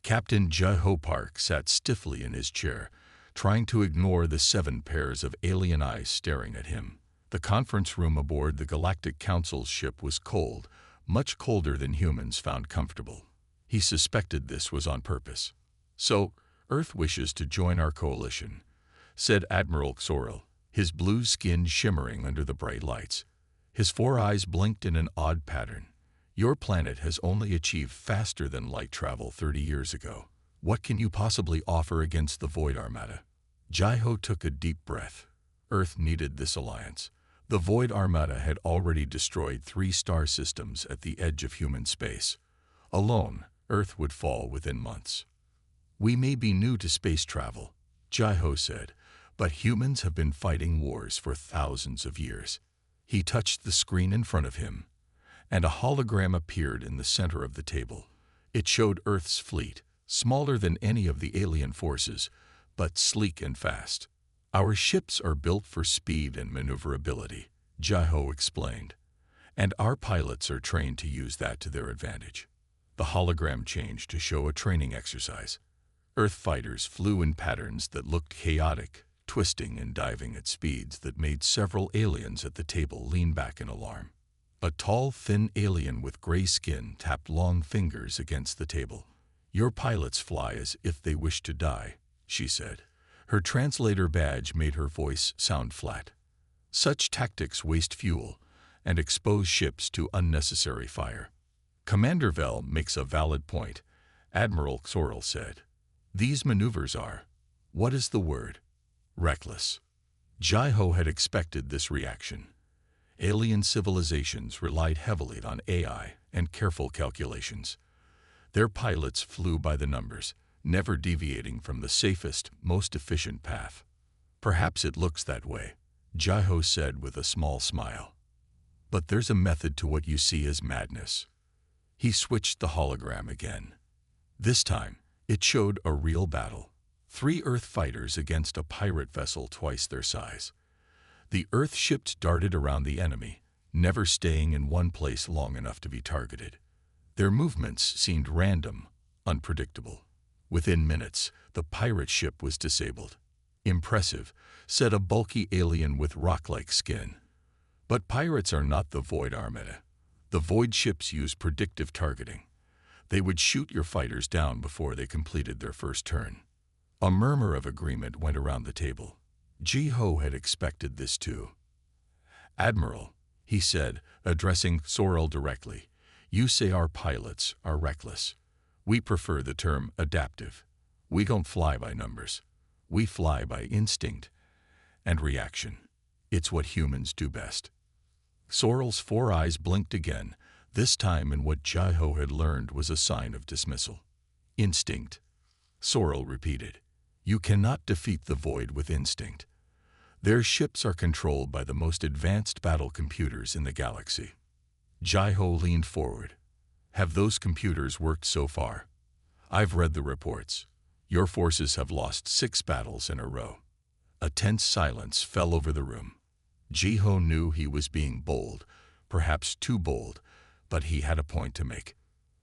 Captain Jai-Ho Park sat stiffly in his chair, trying to ignore the 7 pairs of alien eyes staring at him. The conference room aboard the Galactic Council's ship was cold, much colder than humans found comfortable. He suspected this was on purpose. "So, Earth wishes to join our coalition," said Admiral Sorrel, his blue skin shimmering under the bright lights. His 4 eyes blinked in an odd pattern. "Your planet has only achieved faster-than-light travel 30 years ago. What can you possibly offer against the Void Armada?" Jai-Ho took a deep breath. Earth needed this alliance. The Void Armada had already destroyed 3 star systems at the edge of human space. Alone, Earth would fall within months. "We may be new to space travel," Jai-Ho said, "but humans have been fighting wars for thousands of years." He touched the screen in front of him, and a hologram appeared in the center of the table. It showed Earth's fleet, smaller than any of the alien forces, but sleek and fast. "Our ships are built for speed and maneuverability," Jai-Ho explained, "and our pilots are trained to use that to their advantage." The hologram changed to show a training exercise. Earth fighters flew in patterns that looked chaotic, twisting and diving at speeds that made several aliens at the table lean back in alarm. A tall, thin alien with gray skin tapped long fingers against the table. "Your pilots fly as if they wish to die," she said. Her translator badge made her voice sound flat. "Such tactics waste fuel and expose ships to unnecessary fire." "Commander Vell makes a valid point," Admiral Sorrel said. "These maneuvers are, what is the word? Reckless." Jai-Ho had expected this reaction. Alien civilizations relied heavily on AI and careful calculations. Their pilots flew by the numbers, never deviating from the safest, most efficient path. "Perhaps it looks that way," Jai-Ho said with a small smile. "But there's a method to what you see as madness." He switched the hologram again. This time, it showed a real battle. 3 Earth fighters against a pirate vessel twice their size. The Earth ships darted around the enemy, never staying in one place long enough to be targeted. Their movements seemed random, unpredictable. Within minutes, the pirate ship was disabled. "Impressive," said a bulky alien with rock-like skin. "But pirates are not the Void Armada. The Void ships use predictive targeting. They would shoot your fighters down before they completed their first turn." A murmur of agreement went around the table. Jai-Ho had expected this too. "Admiral," he said, addressing Sorrel directly, "you say our pilots are reckless. We prefer the term adaptive. We don't fly by numbers. We fly by instinct and reaction. It's what humans do best." Sorrel's 4 eyes blinked again, this time in what Jai-Ho had learned was a sign of dismissal. "Instinct," Sorrel repeated. "You cannot defeat the Void with instinct. Their ships are controlled by the most advanced battle computers in the galaxy." Jai-Ho leaned forward. "Have those computers worked so far?" "I've read the reports. Your forces have lost 6 battles in a row." A tense silence fell over the room. Jai-Ho knew he was being bold, perhaps too bold, but he had a point to make.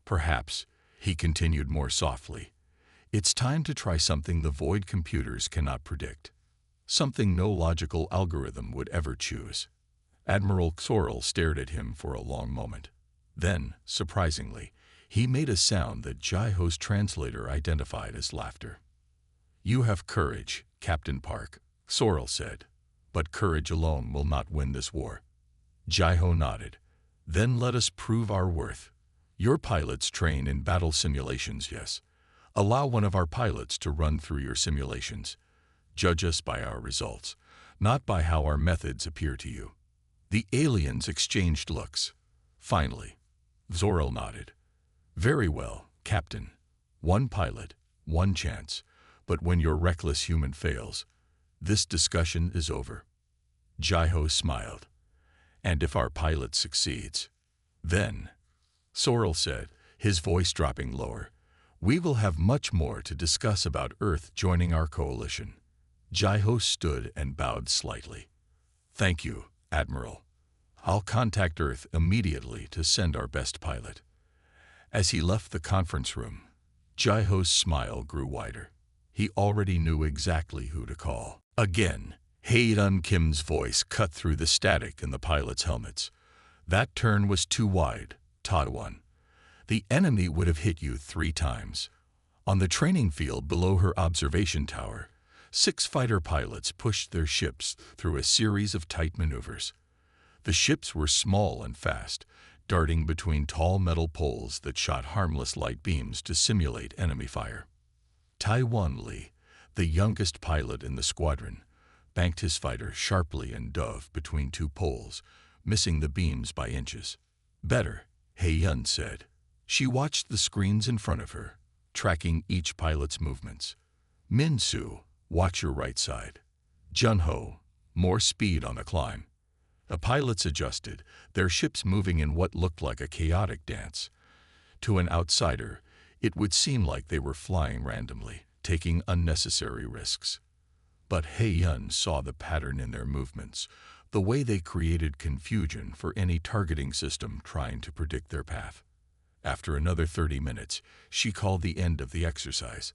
"Perhaps," he continued more softly, "it's time to try something the Void computers cannot predict. Something no logical algorithm would ever choose." Admiral Sorrel stared at him for a long moment. Then, surprisingly, he made a sound that Jai-Ho's translator identified as laughter. "You have courage, Captain Park," Sorrel said. "But courage alone will not win this war." Jai-Ho nodded. "Then let us prove our worth. Your pilots train in battle simulations, yes. Allow one of our pilots to run through your simulations. Judge us by our results, not by how our methods appear to you." The aliens exchanged looks. Finally, Sorrel nodded. "Very well, Captain. 1 pilot, 1 chance. But when your reckless human fails, this discussion is over." Jai-Ho smiled. "And if our pilot succeeds, then," Sorrel said, his voice dropping lower, "we will have much more to discuss about Earth joining our coalition." Jai-Ho stood and bowed slightly. "Thank you, Admiral. I'll contact Earth immediately to send our best pilot." As he left the conference room, Jai-Ho's smile grew wider. He already knew exactly who to call. Again, Hae-Yun Kim's voice cut through the static in the pilots' helmets. That turn was too wide, Ta-1. The enemy would have hit you 3 times. On the training field below her observation tower, 6 fighter pilots pushed their ships through a series of tight maneuvers. The ships were small and fast, darting between tall metal poles that shot harmless light beams to simulate enemy fire. Taiwan Lee, the youngest pilot in the squadron, banked his fighter sharply and dove between 2 poles, missing the beams by inches. "Better," Hae-Yun said. She watched the screens in front of her, tracking each pilot's movements. "Min-Soo, watch your right side. Jun-Ho, more speed on the climb." The pilots adjusted, their ships moving in what looked like a chaotic dance. To an outsider, it would seem like they were flying randomly, taking unnecessary risks. But Hae-Yun saw the pattern in their movements, the way they created confusion for any targeting system trying to predict their path. After another 30 minutes, she called the end of the exercise.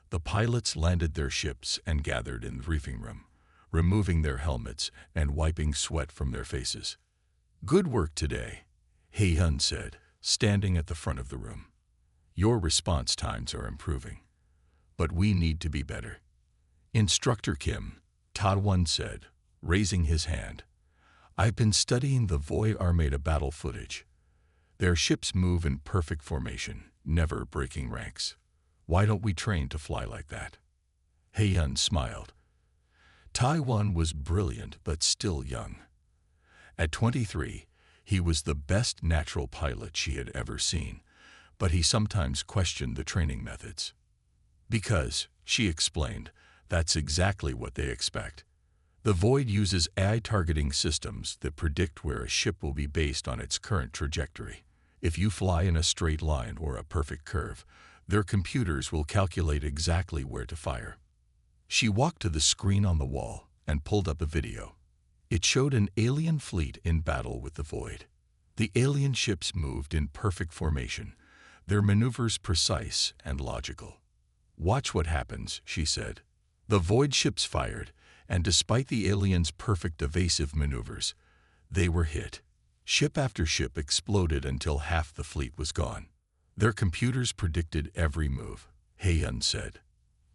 The pilots landed their ships and gathered in the briefing room, removing their helmets and wiping sweat from their faces. "Good work today," Hae-Yun said, standing at the front of the room. "Your response times are improving. But we need to be better." "Instructor Kim," Ta-1 said, raising his hand. "I've been studying the Void Armada battle footage. Their ships move in perfect formation, never breaking ranks. Why don't we train to fly like that?" Hae-Yun smiled. Taiwan was brilliant but still young. At 23, he was the best natural pilot she had ever seen, but he sometimes questioned the training methods. "Because," she explained, "that's exactly what they expect. The Void uses AI targeting systems that predict where a ship will be based on its current trajectory. If you fly in a straight line or a perfect curve, their computers will calculate exactly where to fire." She walked to the screen on the wall and pulled up a video. It showed an alien fleet in battle with the Void. The alien ships moved in perfect formation, their maneuvers precise and logical. "Watch what happens," she said. The Void ships fired, and despite the aliens' perfect evasive maneuvers, they were hit. Ship after ship exploded until half the fleet was gone. "Their computers predicted every move," Hae-Yun said.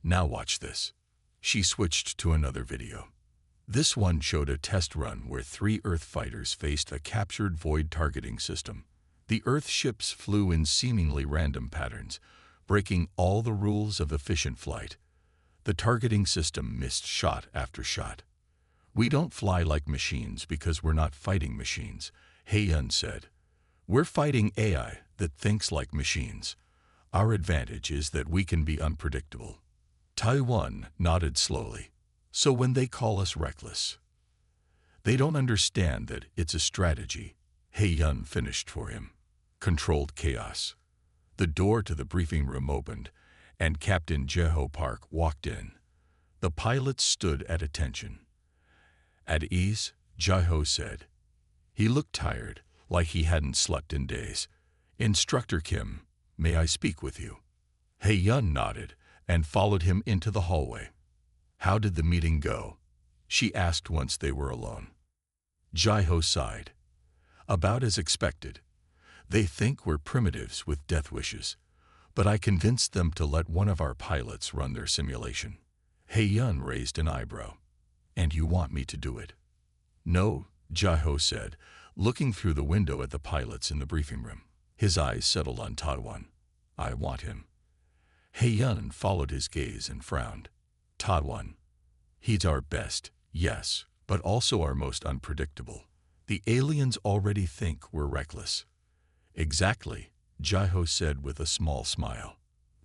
"Now watch this." She switched to another video. This one showed a test run where 3 Earth fighters faced a captured Void targeting system. The Earth ships flew in seemingly random patterns, breaking all the rules of efficient flight. The targeting system missed shot after shot. "We don't fly like machines because we're not fighting machines," Hae-Yun said. "We're fighting AI that thinks like machines. Our advantage is that we can be unpredictable." Taiwan nodded slowly. "So when they call us reckless, they don't understand that it's a strategy," Hae-Yun finished for him. Controlled chaos. The door to the briefing room opened, and Captain Jeho Park walked in. The pilots stood at attention. "At ease," Jeho said. He looked tired, like he hadn't slept in days. "Instructor Kim, may I speak with you?" Hae-Yun nodded and followed him into the hallway. "How did the meeting go?" she asked once they were alone. Jeho sighed. "About as expected. They think we're primitives with death wishes, but I convinced them to let one of our pilots run their simulation." Hae-Yun raised an eyebrow. "And you want me to do it?" "No," Jeho said, looking through the window at the pilots in the briefing room. His eyes settled on Taiwan. "I want him." Hae-Yun followed his gaze and frowned. "Taiwan, he's our best, yes, but also our most unpredictable. The aliens already think we're reckless." "Exactly," Jeho said with a small smile.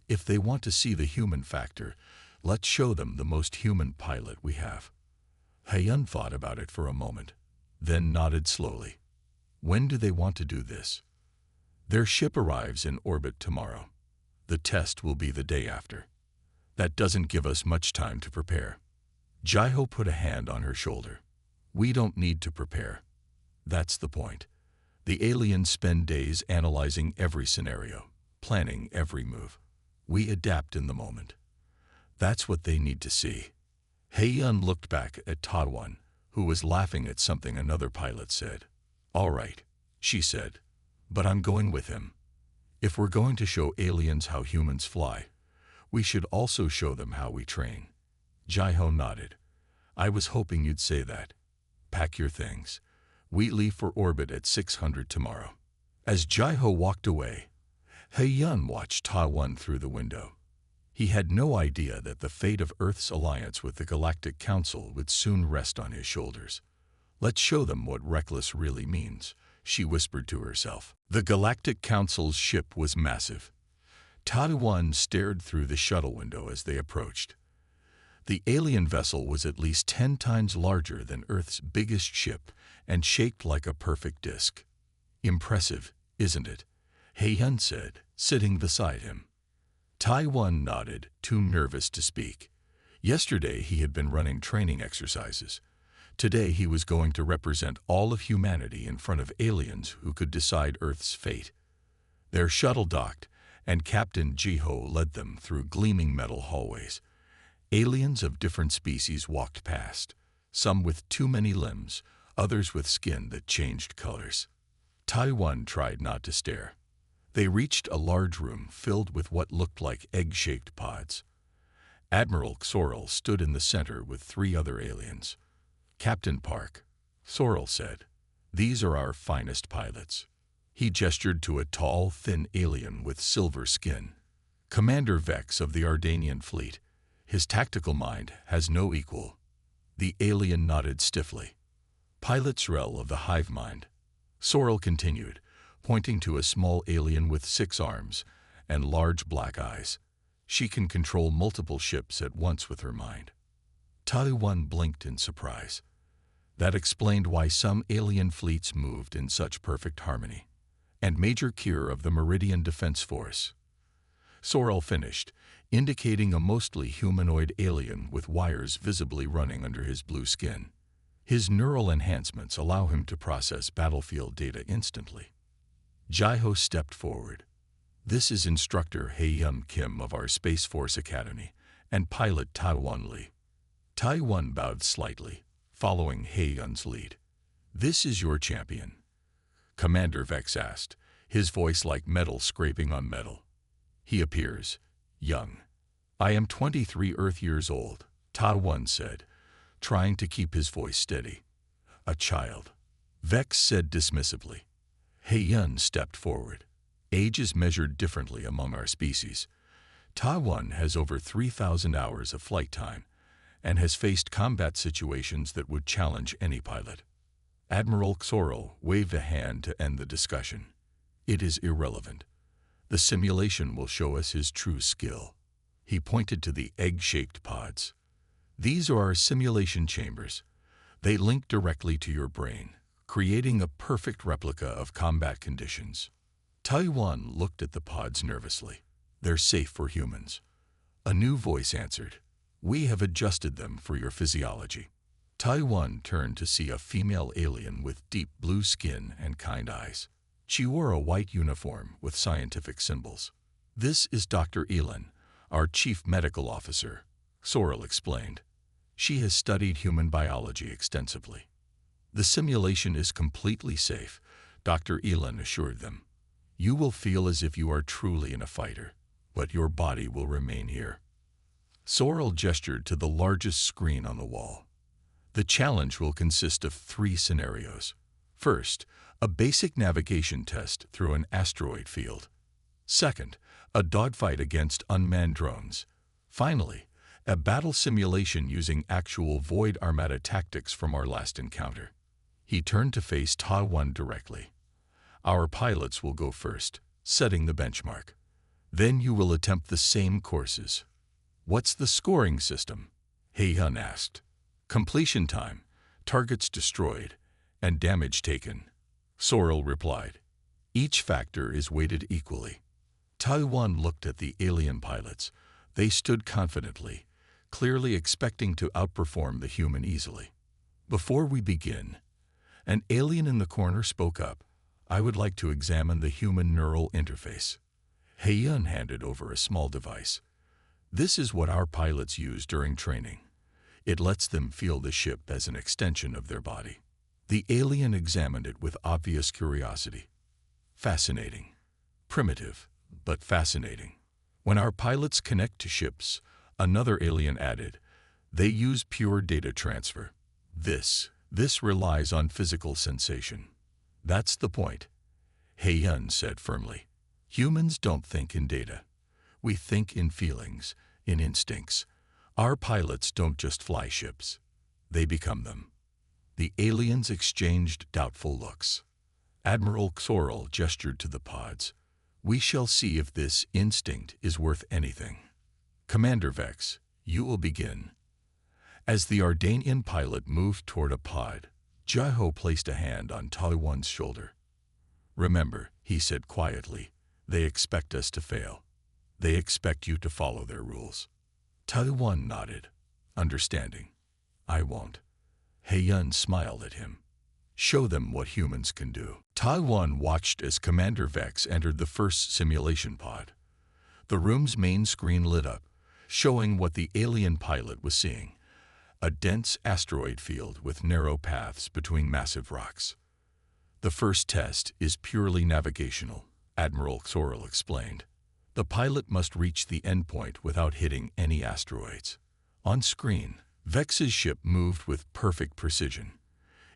"If they want to see the human factor, let's show them the most human pilot we have." Hae-Yun thought about it for a moment, then nodded slowly. "When do they want to do this?" "Their ship arrives in orbit tomorrow. The test will be the day after. That doesn't give us much time to prepare." Jeho put a hand on her shoulder. "We don't need to prepare. That's the point. The aliens spend days analyzing every scenario, planning every move. We adapt in the moment. That's what they need to see. Hei-yun looked back at Ta-one, who was laughing at something another pilot said. "All right," she said, "but I'm going with him. If we're going to show aliens how humans fly, we should also show them how we train." Jai-ho nodded. "I was hoping you'd say that. Pack your things. We leave for orbit at 600 tomorrow." As Jai-ho walked away, Hei-yun watched Ta-one through the window. He had no idea that the fate of Earth's alliance with the Galactic Council would soon rest on his shoulders. "Let's show them what reckless really means," she whispered to herself. The Galactic Council's ship was massive. Ta-one stared through the shuttle window as they approached. The alien vessel was at least 10 times larger than Earth's biggest ship and shaped like a perfect disk. "Impressive, isn't it?" Hei-yun said, sitting beside him. Ta-one nodded, too nervous to speak. Yesterday he had been running training exercises. Today he was going to represent all of humanity in front of aliens who could decide Earth's fate. Their shuttle docked, and Captain Jai-ho led them through gleaming metal hallways. Aliens of different species walked past, some with too many limbs, others with skin that changed colors. Ta-one tried not to stare. They reached a large room filled with what looked like egg-shaped pods. Admiral Sorrel stood in the center with 3 other aliens. "Captain Park," Sorrel said, "these are our finest pilots." He gestured to a tall, thin alien with silver skin. "Commander Vex of the Ardanian fleet. His tactical mind has no equal." The alien nodded stiffly. "Pilot Srel of the Hive Mind," Sorrel continued, pointing to a small alien with 6 arms and large black eyes. "She can control multiple ships at once with her mind." Ta-one blinked in surprise. That explained why some alien fleets moved in such perfect harmony. "And Major Kier of the Meridian Defense Force," Sorrel finished, indicating a mostly humanoid alien with wires visibly running under his blue skin. His neural enhancements allow him to process battlefield data instantly. Jai-ho stepped forward. "This is Instructor Hei-yun Kim of our Space Force Academy, and pilot Ta-one Lee." Ta-one bowed slightly, following Hei-yun's lead. "This is your champion?" Commander Vex asked, his voice like metal scraping on metal. "He appears young." "I am 23 Earth years old," Ta-one said, trying to keep his voice steady. "A child," Vex said dismissively. Hei-yun stepped forward. "Age is measured differently among our species. Ta-one has over 3,000 hours of flight time and has faced combat situations that would challenge any pilot." Admiral Sorrel waved a hand to end the discussion. "It is irrelevant. The simulation will show us his true skill." He pointed to the egg-shaped pods. "These are our simulation chambers. They link directly to your brain, creating a perfect replica of combat conditions." Ta-one looked at the pods nervously. "They're safe for humans." A new voice answered, "We have adjusted them for your physiology." Ta-one turned to see a female alien with deep blue skin and kind eyes. She wore a white uniform with scientific symbols. "This is Dr. Elin, our chief medical officer," Sorrel explained. "She has studied human biology extensively." "The simulation is completely safe," Dr. Elin assured them. "You will feel as if you are truly in a fighter, but your body will remain here." Sorrel gestured to the largest screen on the wall. "The challenge will consist of 3 scenarios. First, a basic navigation test through an asteroid field. Second, a dogfight against unmanned drones. Finally, a battle simulation using actual Void Armada tactics from our last encounter." He turned to face Ta-one directly. "Our pilots will go first, setting the benchmark. Then you will attempt the same courses." "What's the scoring system?" Hei-yun asked. "Completion time, targets destroyed, and damage taken," Sorrel replied. "Each factor is weighted equally." Ta-one looked at the alien pilots. They stood confidently, clearly expecting to outperform the human easily. "Before we begin," an alien in the corner spoke up, "I would like to examine the human neural interface." He-Yun handed over a small device. This is what our pilots use during training. It lets them feel the ship as an extension of their body. The alien examined it with obvious curiosity. Fascinating. Primitive, but fascinating. When our pilots connect to ships, another alien added, they use pure data transfer. This relies on physical sensation. That's the point, He-Yun said firmly. Humans don't think in data. We think in feelings, in instincts. Our pilots don't just fly ships. They become them. The aliens exchanged doubtful looks. Admiral Xorel gestured to the pods. We shall see if this instinct is worth anything. Commander Vex, you will begin. As the Ardanian pilot moved toward a pod, Jiho placed a hand on Taiwan's shoulder. Remember, he said quietly, they expect us to fail. They expect you to follow their rules. Taiwan nodded, understanding. I won't. He-Yun smiled at him. Show them what humans can do. Taiwan watched as Commander Vex entered the first simulation pod. The room's main screen lit up, showing what the alien pilot was seeing. A dense asteroid field with narrow paths between massive rocks. The first test is purely navigational, Admiral Xorel explained. The pilot must reach the endpoint without hitting any asteroids. On screen, Vex's ship moved with perfect precision.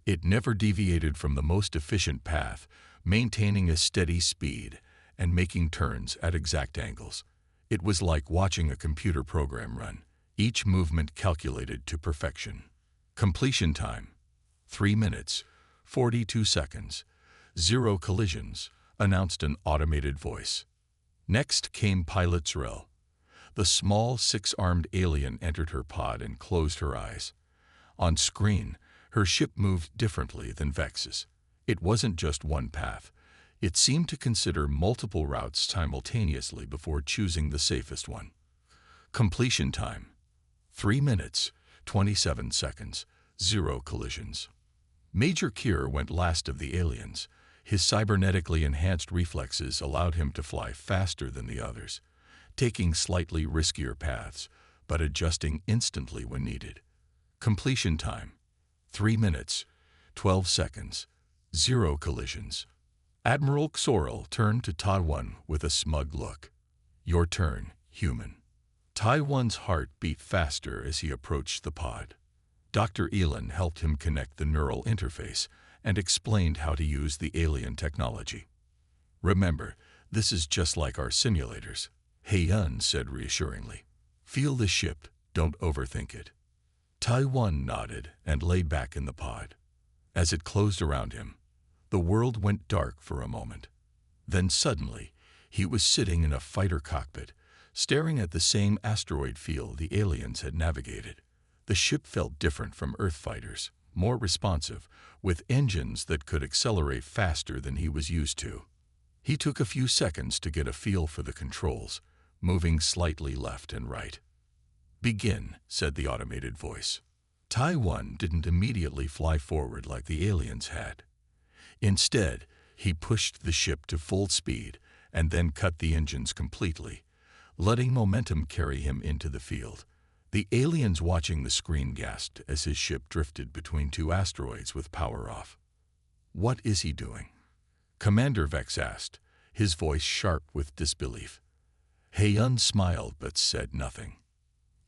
It never deviated from the most efficient path, maintaining a steady speed and making turns at exact angles. It was like watching a computer program run, each movement calculated to perfection. Completion time, 3 minutes, 42 seconds, 0 collisions, announced an automated voice. Next came Pilot Zrel. The small, 6-armed alien entered her pod and closed her eyes. On screen, her ship moved differently than Vex's. It wasn't just one path. It seemed to consider multiple routes simultaneously before choosing the safest one. Completion time, 3 minutes, 27 seconds, 0 collisions. Major Kier went last of the aliens. His cybernetically enhanced reflexes allowed him to fly faster than the others, taking slightly riskier paths, but adjusting instantly when needed. Completion time, 3 minutes, 12 seconds, 0 collisions. Admiral Xorel turned to Taiwan with a smug look. Your turn, human. Taiwan's heart beat faster as he approached the pod. Dr. Elin helped him connect the neural interface and explained how to use the alien technology. Remember, this is just like our simulators, He-Yun said reassuringly. Feel the ship, don't overthink it. Taiwan nodded and lay back in the pod. As it closed around him, the world went dark for a moment. Then suddenly, he was sitting in a fighter cockpit, staring at the same asteroid field the aliens had navigated. The ship felt different from Earth fighters, more responsive, with engines that could accelerate faster than he was used to. He took a few seconds to get a feel for the controls, moving slightly left and right. Begin, said the automated voice. Taiwan didn't immediately fly forward like the aliens had. Instead, he pushed the ship to full speed and then cut the engines completely, letting momentum carry him into the field. The aliens watching the screen gasped as his ship drifted between 2 asteroids with power off. What is he doing? Commander Vex asked, his voice sharp with disbelief. He-Yun smiled but said nothing.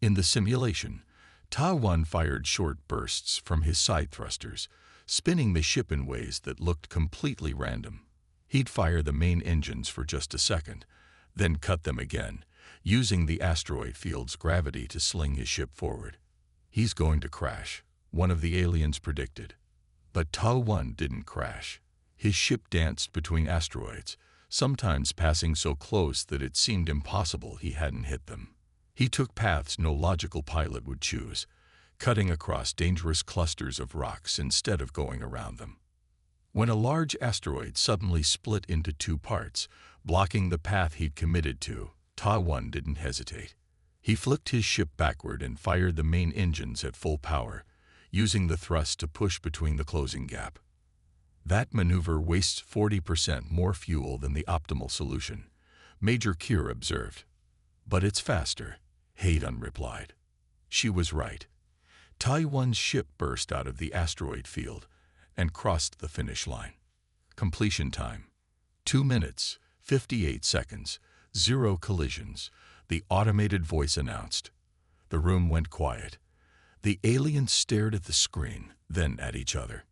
In the simulation, Taiwan fired short bursts from his side thrusters, spinning the ship in ways that looked completely random. He'd fire the main engines for just a second, then cut them again, using the asteroid field's gravity to sling his ship forward. He's going to crash, one of the aliens predicted. But Taiwan didn't crash. His ship danced between asteroids, sometimes passing so close that it seemed impossible he hadn't hit them. He took paths no logical pilot would choose, cutting across dangerous clusters of rocks instead of going around them. When a large asteroid suddenly split into 2 parts, blocking the path he'd committed to, Taiwan didn't hesitate. He flicked his ship backward and fired the main engines at full power, using the thrust to push between the closing gap. That maneuver wastes 40% more fuel than the optimal solution, Major Kier observed. But it's faster, Hayden replied. She was right. Taiwan's ship burst out of the asteroid field and crossed the finish line. Completion time: 2 minutes, 58 seconds, 0 collisions, the automated voice announced. The room went quiet. The aliens stared at the screen, then at each other.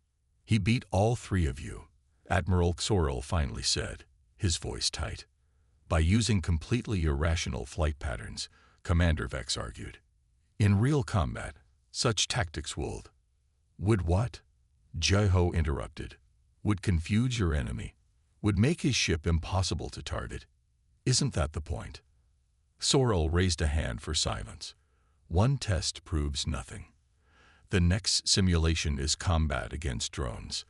He beat all 3 of you, Admiral Xorel finally said, his voice tight. By using completely irrational flight patterns, Commander Vex argued. In real combat, such tactics would what? Jeho interrupted. Would confuse your enemy, would make his ship impossible to target. Isn't that the point? Sorrel raised a hand for silence. One test proves nothing. The next simulation is combat against drones.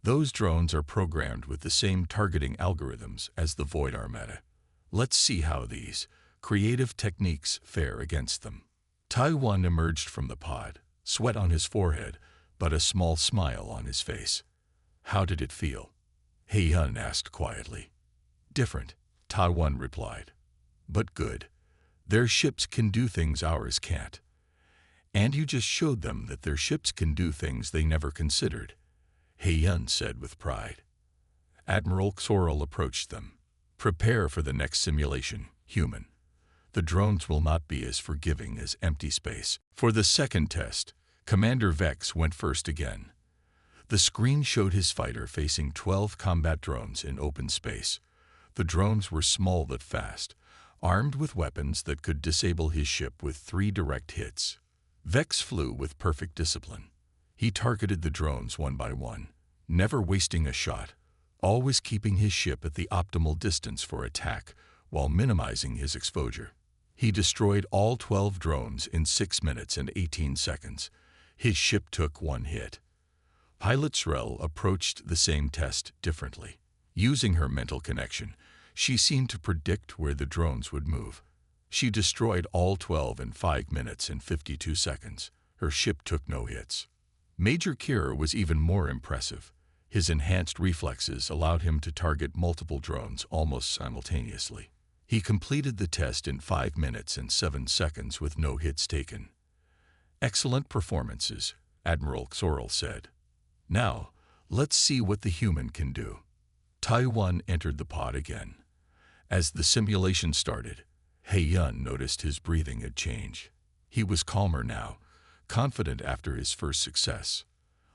Those drones are programmed with the same targeting algorithms as the Void Armada. Let's see how these creative techniques fare against them. Taiwan emerged from the pod, sweat on his forehead, but a small smile on his face. How did it feel? Heiyun asked quietly. Different, Taiwan replied. But good. Their ships can do things ours can't. And you just showed them that their ships can do things they never considered, Heiyun said with pride. Admiral Xorel approached them. Prepare for the next simulation, human. The drones will not be as forgiving as empty space. For the second test, Commander Vex went first again. The screen showed his fighter facing 12 combat drones in open space. The drones were small but fast, armed with weapons that could disable his ship with 3 direct hits. Vex flew with perfect discipline. He targeted the drones one by one, never wasting a shot, always keeping his ship at the optimal distance for attack while minimizing his exposure. He destroyed all 12 drones in 6 minutes and 18 seconds. His ship took 1 hit. Pilot Srel approached the same test differently. Using her mental connection, she seemed to predict where the drones would move. She destroyed all 12 in 5 minutes and 52 seconds. Her ship took no hits. Major Kier was even more impressive. His enhanced reflexes allowed him to target multiple drones almost simultaneously. He completed the test in 5 minutes and 7 seconds with no hits taken. Excellent performances, Admiral Xorel said. Now, let's see what the human can do. Taiwan entered the pod again. As the simulation started, Heiyun noticed his breathing had changed. He was calmer now, confident after his first success.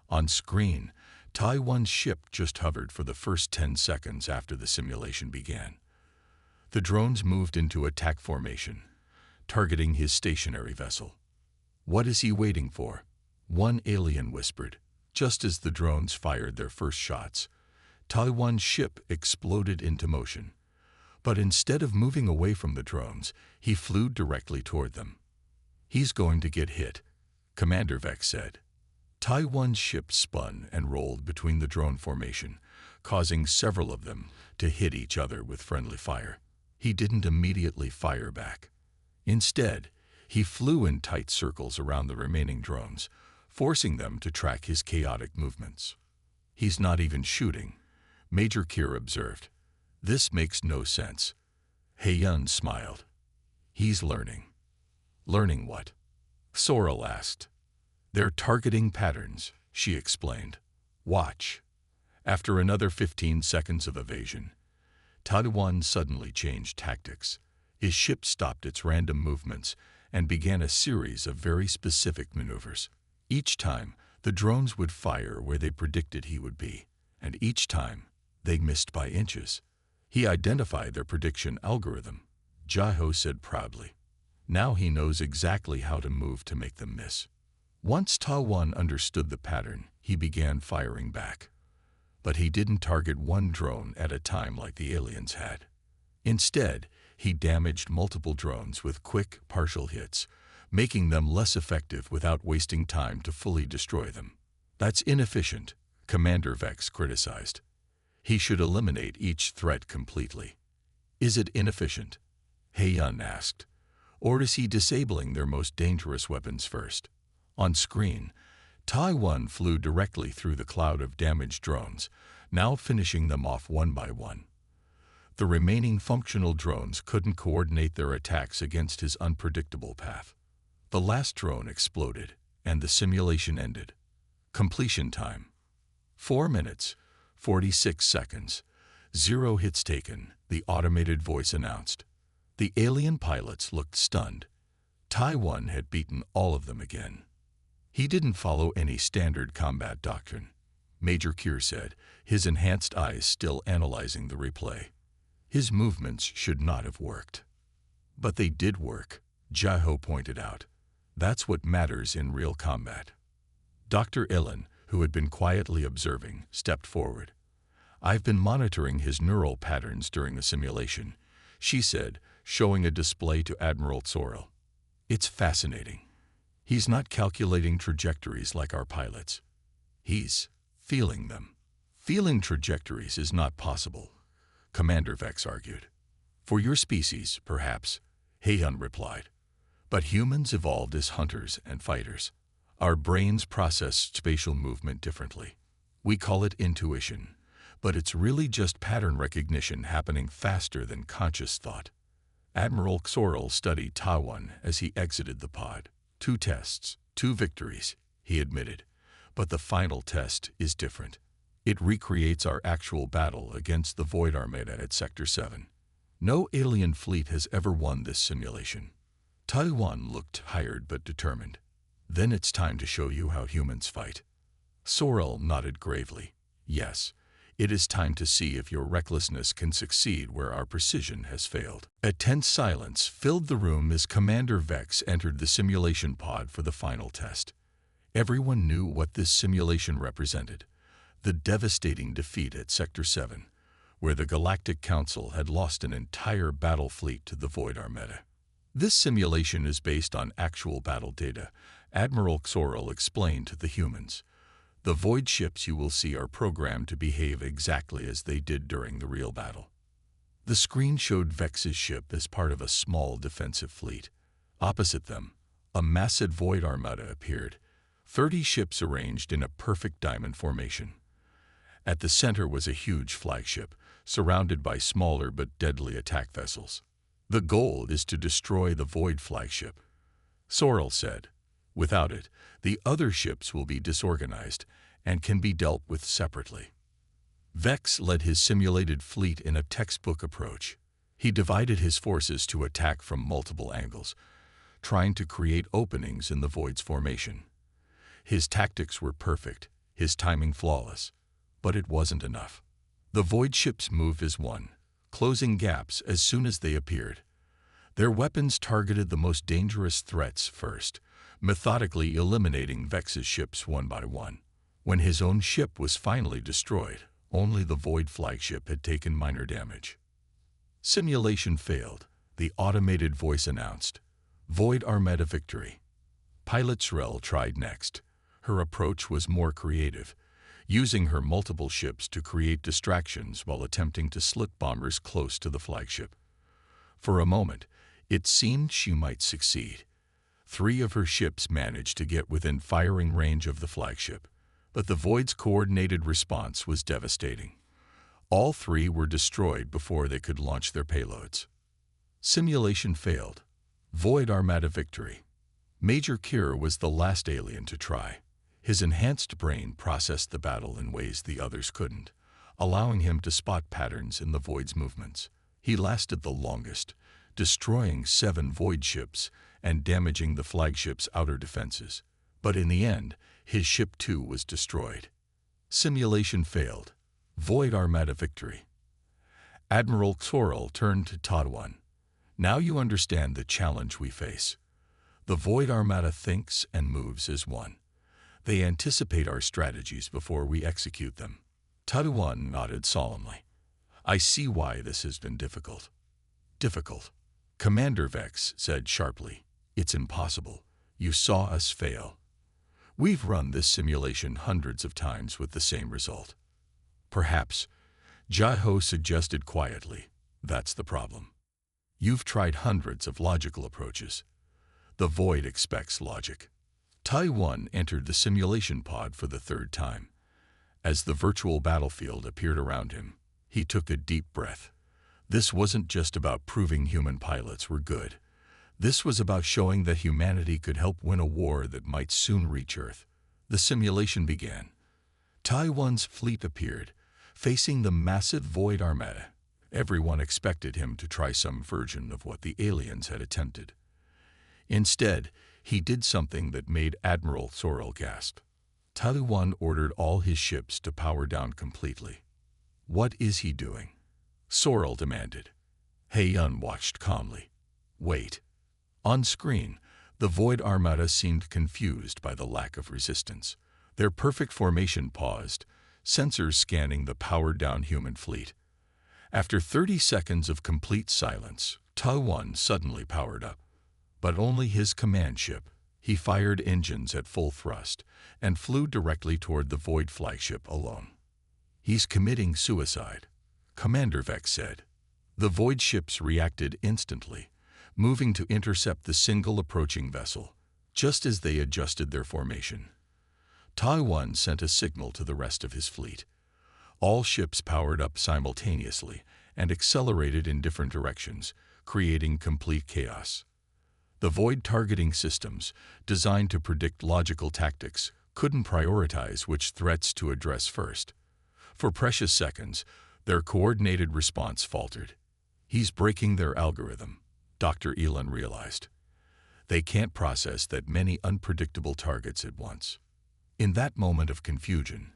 On screen, Taiwan's ship just hovered for the first 10 seconds after the simulation began. The drones moved into attack formation, targeting his stationary vessel. What is he waiting for? One alien whispered. Just as the drones fired their first shots, Taiwan's ship exploded into motion. But instead of moving away from the drones, he flew directly toward them. He's going to get hit, Commander Vex said. Taiwan's ship spun and rolled between the drone formation, causing several of them to hit each other with friendly fire. He didn't immediately fire back. Instead, he flew in tight circles around the remaining drones, forcing them to track his chaotic movements. He's not even shooting, Major Kier observed. This makes no sense. Heiyun smiled. He's learning. Learning what? Sorrel asked. They're targeting patterns, she explained. Watch. After another 15 seconds of evasion, Taiwan suddenly changed tactics. His ship stopped its random movements and began a series of very specific maneuvers. Each time, the drones would fire where they predicted he would be, and each time, they missed by inches. He identified their prediction algorithm, Jeho said proudly. Now he knows exactly how to move to make them miss. Once Taiwan understood the pattern, he began firing back. But he didn't target one drone at a time like the aliens had. Instead, he damaged multiple drones with quick, partial hits, making them less effective without wasting time to fully destroy them. That's inefficient, Commander Vex criticized. He should eliminate each threat completely. Is it inefficient? Heiyun asked. Or is he disabling their most dangerous weapons first? On screen, Taiwan flew directly through the cloud of damaged drones, now finishing them off one by one. The remaining functional drones couldn't coordinate their attacks against his unpredictable path. The last drone exploded, and the simulation ended. Completion time: 4 minutes, 46 seconds. 0 hits taken, the automated voice announced. The alien pilots looked stunned. Tai-1 had beaten all of them again. He didn't follow any standard combat doctrine, Major Kier said, his enhanced eyes still analyzing the replay. His movements should not have worked. But they did work, Jaho pointed out. That's what matters in real combat. Dr. Ilin, who had been quietly observing, stepped forward. I've been monitoring his neural patterns during the simulation, she said, showing a display to Admiral Sorel. It's fascinating. He's not calculating trajectories like our pilots. He's feeling them. Feeling trajectories is not possible, Commander Vex argued. For your species, perhaps, Heian replied. But humans evolved as hunters and fighters. Our brains process spatial movement differently. We call it intuition, but it's really just pattern recognition happening faster than conscious thought. Admiral Sorel studied Tai-1 as he exited the pod. 2 tests, 2 victories, he admitted. But the final test is different. It recreates our actual battle against the Void Armada at Sector 7. No alien fleet has ever won this simulation. Tai-1 looked tired but determined. Then it's time to show you how humans fight. Sorel nodded gravely. Yes, it is time to see if your recklessness can succeed where our precision has failed. A tense silence filled the room as Commander Vex entered the simulation pod for the final test. Everyone knew what this simulation represented: the devastating defeat at Sector 7, where the Galactic Council had lost an entire battle fleet to the Void Armada. This simulation is based on actual battle data, Admiral Sorel explained to the humans. The Void ships you will see are programmed to behave exactly as they did during the real battle. The screen showed Vex's ship as part of a small defensive fleet. Opposite them, a massive Void Armada appeared, 30 ships arranged in a perfect diamond formation. At the center was a huge flagship, surrounded by smaller but deadly attack vessels. The goal is to destroy the Void flagship, Sorel said. Without it, the other ships will be disorganized and can be dealt with separately. Vex led his simulated fleet in a textbook approach. He divided his forces to attack from multiple angles, trying to create openings in the Void's formation. His tactics were perfect, his timing flawless, but it wasn't enough. The Void ships moved as one, closing gaps as soon as they appeared. Their weapons targeted the most dangerous threats first, methodically eliminating Vex's ships one by one. When his own ship was finally destroyed, only the Void flagship had taken minor damage. Simulation failed, the automated voice announced. Void Armada victory. Pilot Srel tried next. Her approach was more creative, using her multiple ships to create distractions while attempting to slit bombers close to the flagship. For a moment, it seemed she might succeed. 3 of her ships managed to get within firing range of the flagship, but the Void's coordinated response was devastating. All 3 were destroyed before they could launch their payloads. Simulation failed. Void Armada victory. Major Kier was the last alien to try. His enhanced brain processed the battle in ways the others couldn't, allowing him to spot patterns in the Void's movements. He lasted the longest, destroying 7 Void ships and damaging the flagship's outer defenses. But in the end, his ship too was destroyed. Simulation failed. Void Armada victory. Admiral Sorel turned to Tai-1. Now you understand the challenge we face. The Void Armada thinks and moves as one. They anticipate our strategies before we execute them. Tai-1 nodded solemnly. I see why this has been difficult. Difficult. Commander Vex said sharply. It's impossible. You saw us fail. We've run this simulation hundreds of times with the same result. Perhaps, Jaho suggested quietly, that's the problem. You've tried hundreds of logical approaches. The Void expects logic. Tai-1 entered the simulation pod for the 3rd time. As the virtual battlefield appeared around him, he took a deep breath. This wasn't just about proving human pilots were good. This was about showing that humanity could help win a war that might soon reach Earth. The simulation began. Taiwan's fleet appeared, facing the massive Void Armada. Everyone expected him to try some version of what the aliens had attempted. Instead, he did something that made Admiral Sorrel gasp. Taiwan ordered all his ships to power down completely. What is he doing? Sorrel demanded. He-Yun watched calmly. Wait. On screen, the Void Armada seemed confused by the lack of resistance. Their perfect formation paused, sensors scanning the powered-down human fleet. After 30 seconds of complete silence, Taiwan suddenly powered up. But only his command ship. He fired engines at full thrust and flew directly toward the Void flagship alone. He's committing suicide, Commander Vex said. The Void ships reacted instantly, moving to intercept the single approaching vessel, just as they adjusted their formation. Taiwan sent a signal to the rest of his fleet. All ships powered up simultaneously and accelerated in different directions, creating complete chaos. The Void targeting systems, designed to predict logical tactics, couldn't prioritize which threats to address first. For precious seconds, their coordinated response faltered. He's breaking their algorithm, Dr. Elon realized. They can't process that many unpredictable targets at once. In that moment of confusion,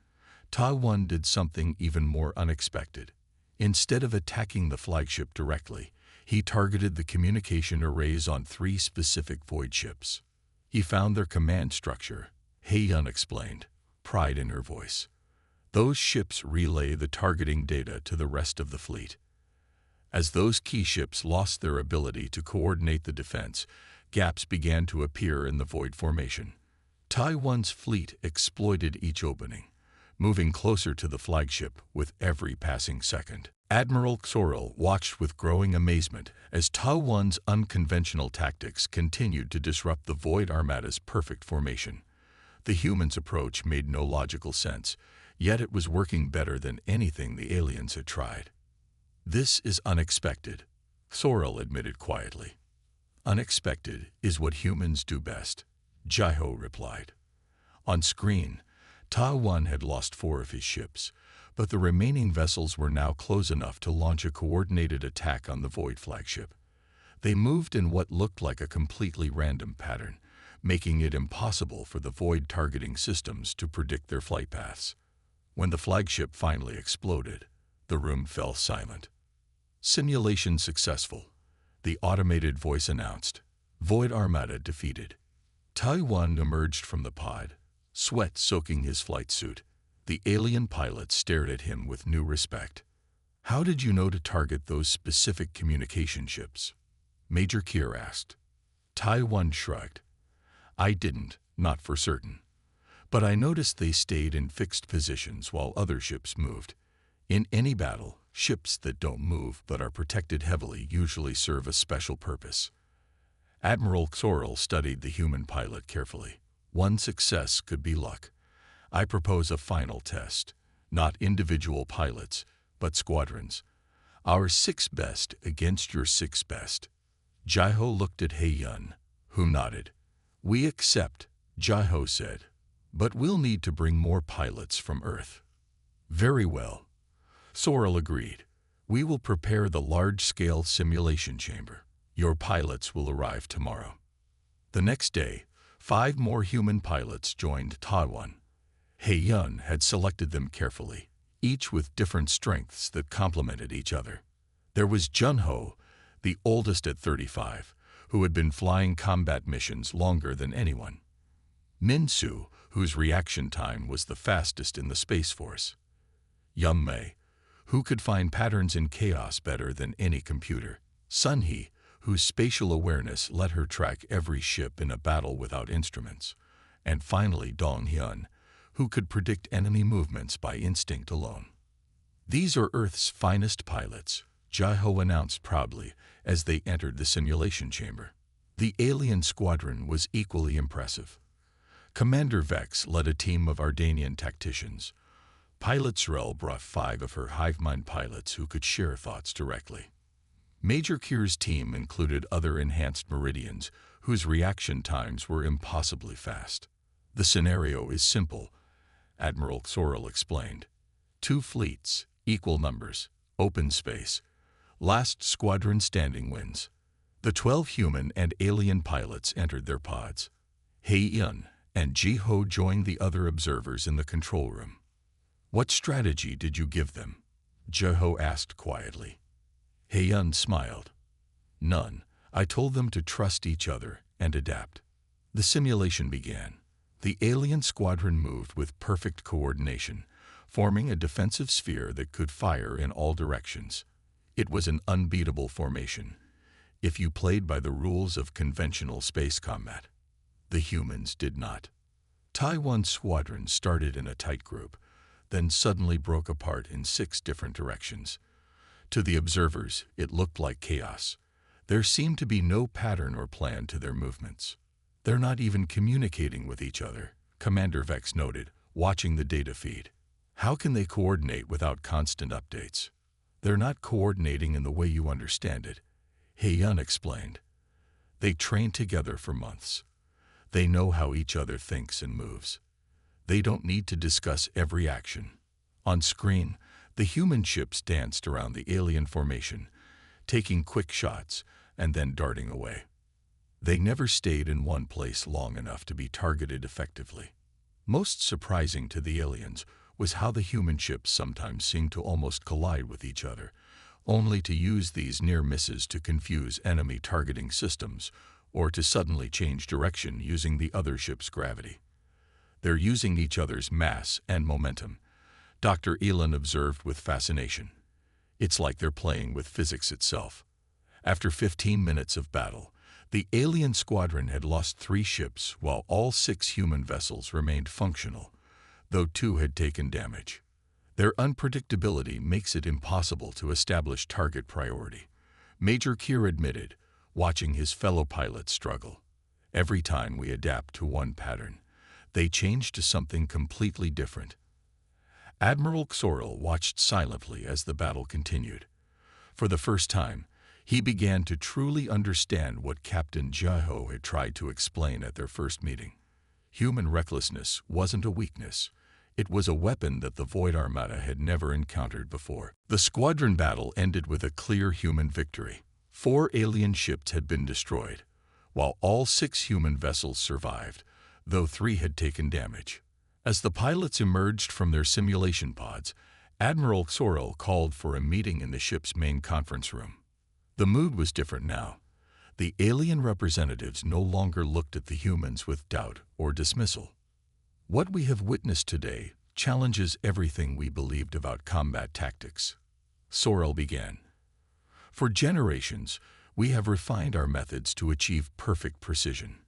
Taiwan did something even more unexpected. Instead of attacking the flagship directly, he targeted the communication arrays on 3 specific Void ships. He found their command structure, He-Yun explained, pride in her voice. Those ships relay the targeting data to the rest of the fleet. As those key ships lost their ability to coordinate the defense, gaps began to appear in the Void formation. Taiwan's fleet exploited each opening, moving closer to the flagship with every passing second. Admiral Sorrel watched with growing amazement as Taiwan's unconventional tactics continued to disrupt the Void Armada's perfect formation. The humans' approach made no logical sense, yet it was working better than anything the aliens had tried. This is unexpected, Sorrel admitted quietly. Unexpected is what humans do best, Jai-Ho replied. On screen, Taiwan had lost 4 of his ships, but the remaining vessels were now close enough to launch a coordinated attack on the Void flagship. They moved in what looked like a completely random pattern, making it impossible for the Void targeting systems to predict their flight paths. When the flagship finally exploded, the room fell silent. Simulation successful, the automated voice announced. Void Armada defeated. Taiwan emerged from the pod, sweat soaking his flight suit. The alien pilot stared at him with new respect. How did you know to target those specific communication ships? Major Kier asked. Taiwan shrugged. I didn't, not for certain. But I noticed they stayed in fixed positions while other ships moved. In any battle, ships that don't move but are protected heavily usually serve a special purpose. Admiral Sorrel studied the human pilot carefully. One success could be luck. I propose a final test, not individual pilots, but squadrons. Our 6 best against your 6 best. Jai-Ho looked at He-Yun, who nodded. We accept, Jai-Ho said, but we'll need to bring more pilots from Earth. Very well. Sorrel agreed. We will prepare the large-scale simulation chamber. Your pilots will arrive tomorrow. The next day, 5 more human pilots joined Taiwan. He-Yun had selected them carefully, each with different strengths that complemented each other. There was Jun-Ho, the oldest at 35, who had been flying combat missions longer than anyone. Min-Su, whose reaction time was the fastest in the Space Force. Yum-Mei, who could find patterns in chaos better than any computer. Sun-Hee, whose spatial awareness let her track every ship in a battle without instruments. And finally Dong-Hyun, who could predict enemy movements by instinct alone. These are Earth's finest pilots, Jai-Ho announced proudly as they entered the simulation chamber. The alien squadron was equally impressive. Commander Vex led a team of Ardanian tacticians. Pilot Sorrel brought 5 of her hive mind pilots who could share thoughts directly. Major Kier's team included other enhanced meridians whose reaction times were impossibly fast. The scenario is simple, Admiral Sorrell explained. 2 fleets, equal numbers, open space. Last squadron standing wins. The 12 human and alien pilots entered their pods. Hei-Yun and Ji-Ho joined the other observers in the control room. "What strategy did you give them?" Ji-Ho asked quietly. Hei-Yun smiled. "None. I told them to trust each other and adapt." The simulation began. The alien squadron moved with perfect coordination, forming a defensive sphere that could fire in all directions. It was an unbeatable formation, if you played by the rules of conventional space combat. The humans did not. Taiwan's squadron started in a tight group, then suddenly broke apart in 6 different directions. To the observers, it looked like chaos. There seemed to be no pattern or plan to their movements. "They're not even communicating with each other," Commander Vex noted, watching the data feed. "How can they coordinate without constant updates?" "They're not coordinating in the way you understand it," Hei-Yun explained. "They trained together for months. They know how each other thinks and moves. They don't need to discuss every action." On screen, the human ships danced around the alien formation, taking quick shots and then darting away. They never stayed in one place long enough to be targeted effectively. Most surprising to the aliens was how the human ships sometimes seemed to almost collide with each other, only to use these near misses to confuse enemy targeting systems or to suddenly change direction using the other ship's gravity. "They're using each other's mass and momentum," Dr. Elon observed with fascination. "It's like they're playing with physics itself." After 15 minutes of battle, the alien squadron had lost 3 ships while all 6 human vessels remained functional, though 2 had taken damage. Their unpredictability makes it impossible to establish target priority, Major Kier admitted, watching his fellow pilots struggle. "Every time we adapt to one pattern, they change to something completely different." Admiral Sorrell watched silently as the battle continued. For the first time, he began to truly understand what Captain Ji-Ho had tried to explain at their first meeting. Human recklessness wasn't a weakness. It was a weapon that the Void Armada had never encountered before. The squadron battle ended with a clear human victory. 4 alien ships had been destroyed, while all 6 human vessels survived, though 3 had taken damage. As the pilots emerged from their simulation pods, Admiral Sorrell called for a meeting in the ship's main conference room. The mood was different now. The alien representatives no longer looked at the humans with doubt or dismissal. "What we have witnessed today challenges everything we believed about combat tactics," Sorrell began. "For generations, we have refined our methods to achieve perfect precision.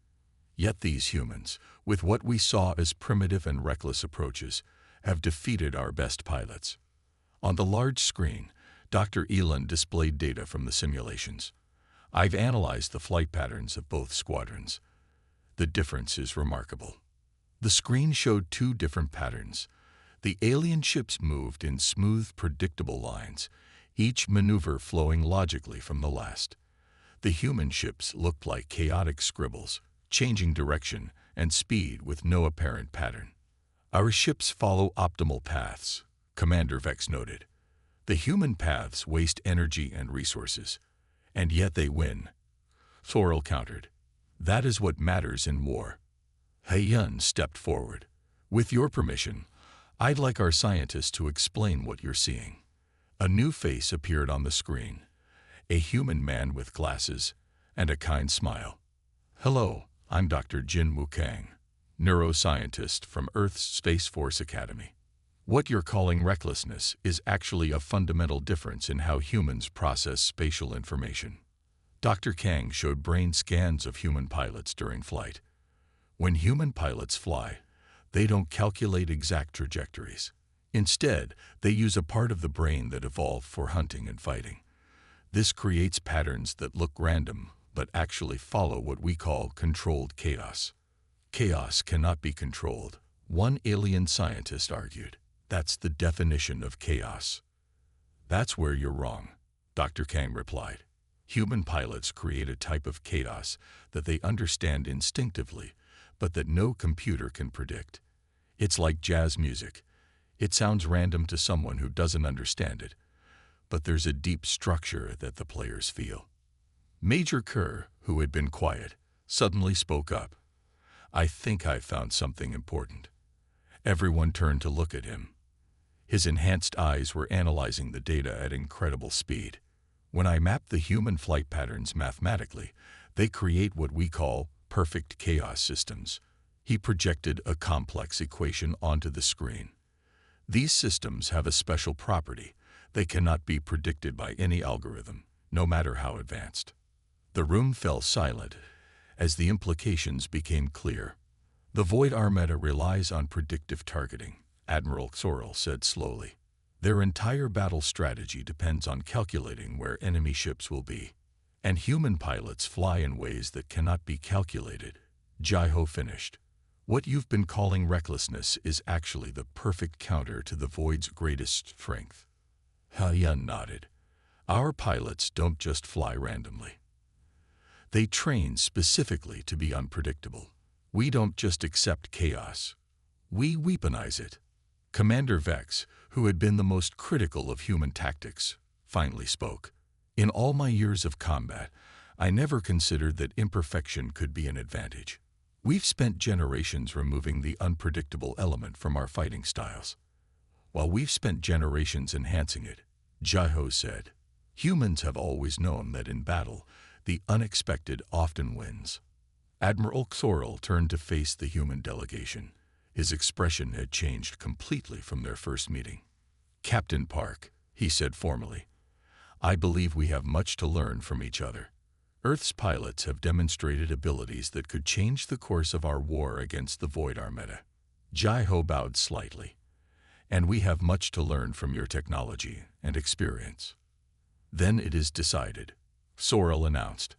Yet these humans, with what we saw as primitive and reckless approaches, have defeated our best pilots." On the large screen, Dr. Elon displayed data from the simulations. "I've analyzed the flight patterns of both squadrons. The difference is remarkable." The screen showed 2 different patterns. The alien ships moved in smooth, predictable lines, each maneuver flowing logically from the last. The human ships looked like chaotic scribbles, changing direction and speed with no apparent pattern. "Our ships follow optimal paths," Commander Vex noted. "The human paths waste energy and resources, and yet they win," Sorrell countered. "That is what matters in war." Hei-Yun stepped forward. "With your permission, I'd like our scientists to explain what you're seeing." A new face appeared on the screen, a human man with glasses and a kind smile. "Hello, I'm Dr. Jin Wukang, neuroscientist from Earth's Space Force Academy. What you're calling recklessness is actually a fundamental difference in how humans process spatial information." Dr. Kang showed brain scans of human pilots during flight. When human pilots fly, they don't calculate exact trajectories. Instead, they use a part of the brain that evolved for hunting and fighting. This creates patterns that look random, but actually follow what we call controlled chaos. "Chaos cannot be controlled," one alien scientist argued. "That's the definition of chaos." "That's where you're wrong," Dr. Kang replied. Human pilots create a type of chaos that they understand instinctively, but that no computer can predict. It's like jazz music. It sounds random to someone who doesn't understand it, but there's a deep structure that the players feel. Major Kerr, who had been quiet, suddenly spoke up. "I think I've found something important." Everyone turned to look at him. His enhanced eyes were analyzing the data at incredible speed. "When I map the human flight patterns mathematically, they create what we call perfect chaos systems." He projected a complex equation onto the screen. "These systems have a special property. They cannot be predicted by any algorithm, no matter how advanced." The room fell silent as the implications became clear. "The Void Armada relies on predictive targeting," Admiral Sorrel said slowly. "Their entire battle strategy depends on calculating where enemy ships will be. And human pilots fly in ways that cannot be calculated." Jai-Ho finished. "What you've been calling recklessness is actually the perfect counter to the Void's greatest strength." Ha-Yun nodded. "Our pilots don't just fly randomly. They train specifically to be unpredictable. We don't just accept chaos. We weaponize it." Commander Vex, who had been the most critical of human tactics, finally spoke. "In all my years of combat, I never considered that imperfection could be an advantage. We've spent generations removing the unpredictable element from our fighting styles, while we've spent generations enhancing it," Jai-Ho said. "Humans have always known that in battle, the unexpected often wins." Admiral Sorrel turned to face the human delegation. His expression had changed completely from their first meeting. "Captain Park," he said formally, "I believe we have much to learn from each other. Earth's pilots have demonstrated abilities that could change the course of our war against the Void Armada." Jai-Ho bowed slightly. "And we have much to learn from your technology and experience." "Then it is decided," Sorrel announced.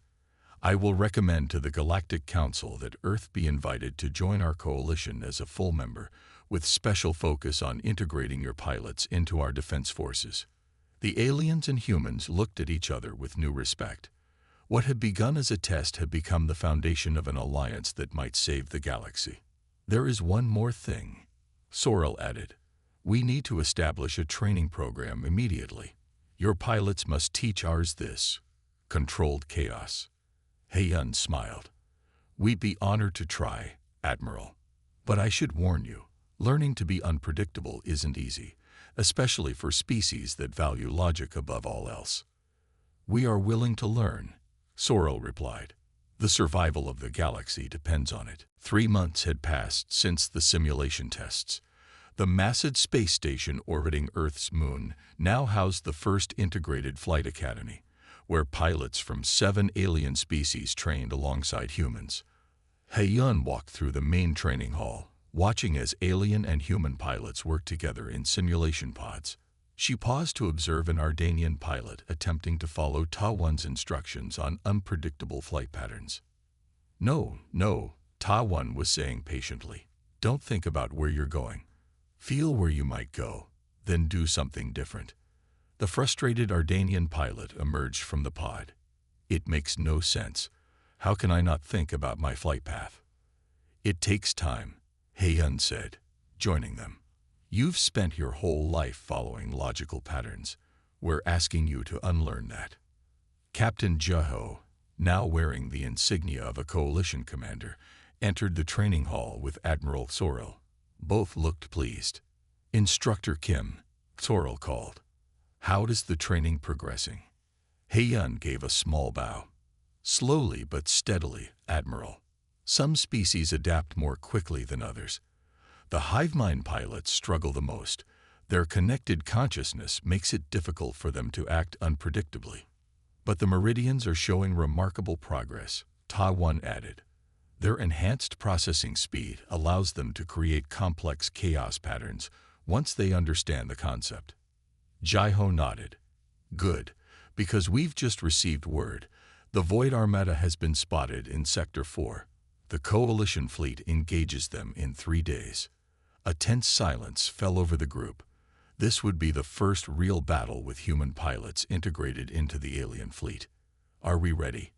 "I will recommend to the Galactic Council that Earth be invited to join our coalition as a full member, with special focus on integrating your pilots into our defense forces." The aliens and humans looked at each other with new respect. What had begun as a test had become the foundation of an alliance that might save the galaxy. "There is one more thing," Sorrel added. "We need to establish a training program immediately. Your pilots must teach ours this: controlled chaos." Ha-Yun smiled. "We'd be honored to try, Admiral. But I should warn you, learning to be unpredictable isn't easy, especially for species that value logic above all else." "We are willing to learn," Sorrel replied. "The survival of the galaxy depends on it." 3 months had passed since the simulation tests. The massive space station orbiting Earth's moon now housed the first integrated flight academy, where pilots from 7 alien species trained alongside humans. Ha-Yun walked through the main training hall, watching as alien and human pilots worked together in simulation pods. She paused to observe an Ardanian pilot attempting to follow Ta-One's instructions on unpredictable flight patterns. No, Ta-One was saying patiently. "Don't think about where you're going. Feel where you might go, then do something different." The frustrated Ardanian pilot emerged from the pod. "It makes no sense. How can I not think about my flight path?" "It takes time," Ha-Yun said, joining them. "You've spent your whole life following logical patterns. We're asking you to unlearn that." Captain Jai-Ho, now wearing the insignia of a coalition commander, entered the training hall with Admiral Sorrel. Both looked pleased. "Instructor Kim," Sorrel called. "How is the training progressing?" Ha-Yun gave a small bow. "Slowly but steadily, Admiral. Some species adapt more quickly than others. The hive mind pilots struggle the most. Their connected consciousness makes it difficult for them to act unpredictably. But the Meridians are showing remarkable progress," Ta-One added. "Their enhanced processing speed allows them to create complex chaos patterns once they understand the concept." Jai-Ho nodded. "Good, because we've just received word. The Void Armada has been spotted in Sector 4. The Coalition fleet engages them in 3 days." A tense silence fell over the group. This would be the first real battle with human pilots integrated into the alien fleet. Are we ready?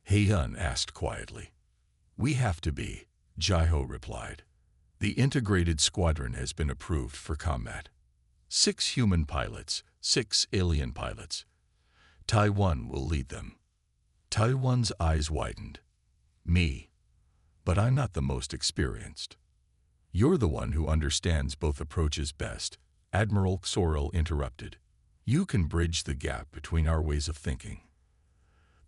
Hei-yun asked quietly. We have to be, Jai-ho replied. The integrated squadron has been approved for combat. 6 human pilots, 6 alien pilots. Taiwan will lead them. Taiwan's eyes widened. Me. But I'm not the most experienced. You're the one who understands both approaches best, Admiral Sorrel interrupted. You can bridge the gap between our ways of thinking.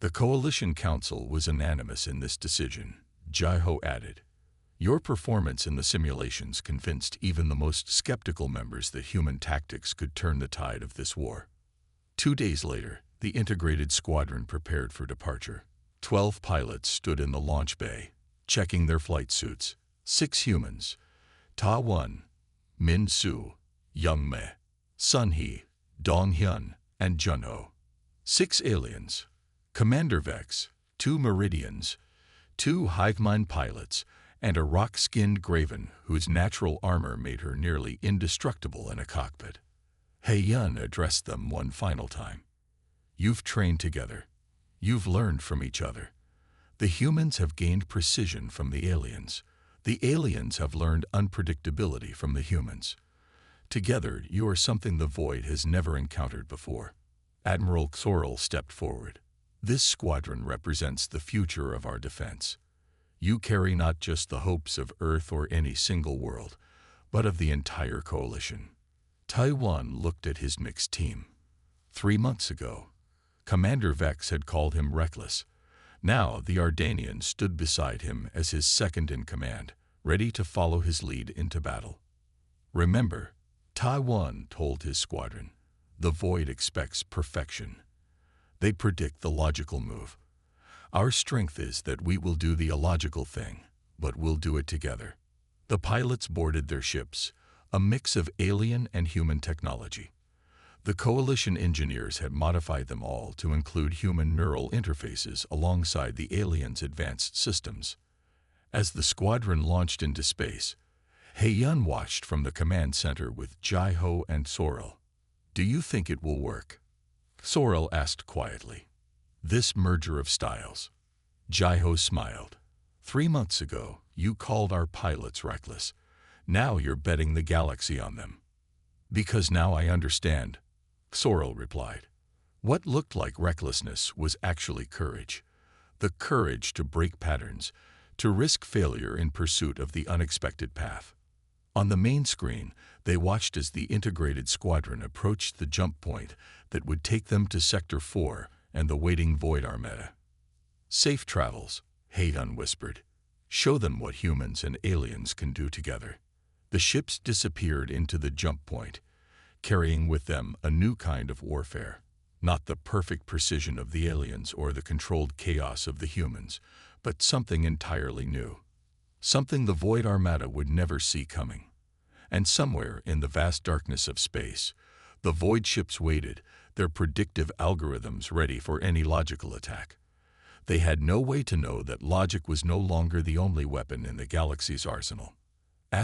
The Coalition Council was unanimous in this decision, Jai-ho added. Your performance in the simulations convinced even the most skeptical members that human tactics could turn the tide of this war. 2 days later, the integrated squadron prepared for departure. 12 pilots stood in the launch bay, checking their flight suits. 6 humans, Ta-won, Min-soo, Young-me, Sun-hee, Dong-hyun, and Jun-ho. 6 aliens, Commander Vex, 2 Meridians, 2 hive-mind pilots, and a rock-skinned Graven whose natural armor made her nearly indestructible in a cockpit. Hei-yun addressed them one final time. You've trained together. You've learned from each other. The humans have gained precision from the aliens. The aliens have learned unpredictability from the humans. Together, you are something the Void has never encountered before. Admiral Sorrel stepped forward. This squadron represents the future of our defense. You carry not just the hopes of Earth or any single world, but of the entire coalition. Taiwan looked at his mixed team. 3 months ago, Commander Vex had called him reckless. Now the Ardanian stood beside him as his second-in-command, ready to follow his lead into battle. Remember, Taiwan told his squadron, the Void expects perfection. They predict the logical move. Our strength is that we will do the illogical thing, but we'll do it together. The pilots boarded their ships, a mix of alien and human technology. The Coalition engineers had modified them all to include human neural interfaces alongside the aliens' advanced systems. As the squadron launched into space, Hei-yun watched from the command center with Jai-ho and Sorrel. Do you think it will work? Sorrel asked quietly. This merger of styles. Jai-ho smiled. 3 months ago, you called our pilots reckless. Now you're betting the galaxy on them. Because now I understand, Sorrel replied. What looked like recklessness was actually courage. The courage to break patterns, to risk failure in pursuit of the unexpected path. On the main screen, they watched as the integrated squadron approached the jump point that would take them to Sector 4 and the waiting Void Armada. Safe travels, Hei-yun whispered. Show them what humans and aliens can do together. The ships disappeared into the jump point, carrying with them a new kind of warfare. Not the perfect precision of the aliens or the controlled chaos of the humans, but something entirely new. Something the Void Armada would never see coming. And somewhere in the vast darkness of space, the Void ships waited, their predictive algorithms ready for any logical attack. They had no way to know that logic was no longer the only weapon in the galaxy's arsenal. ********.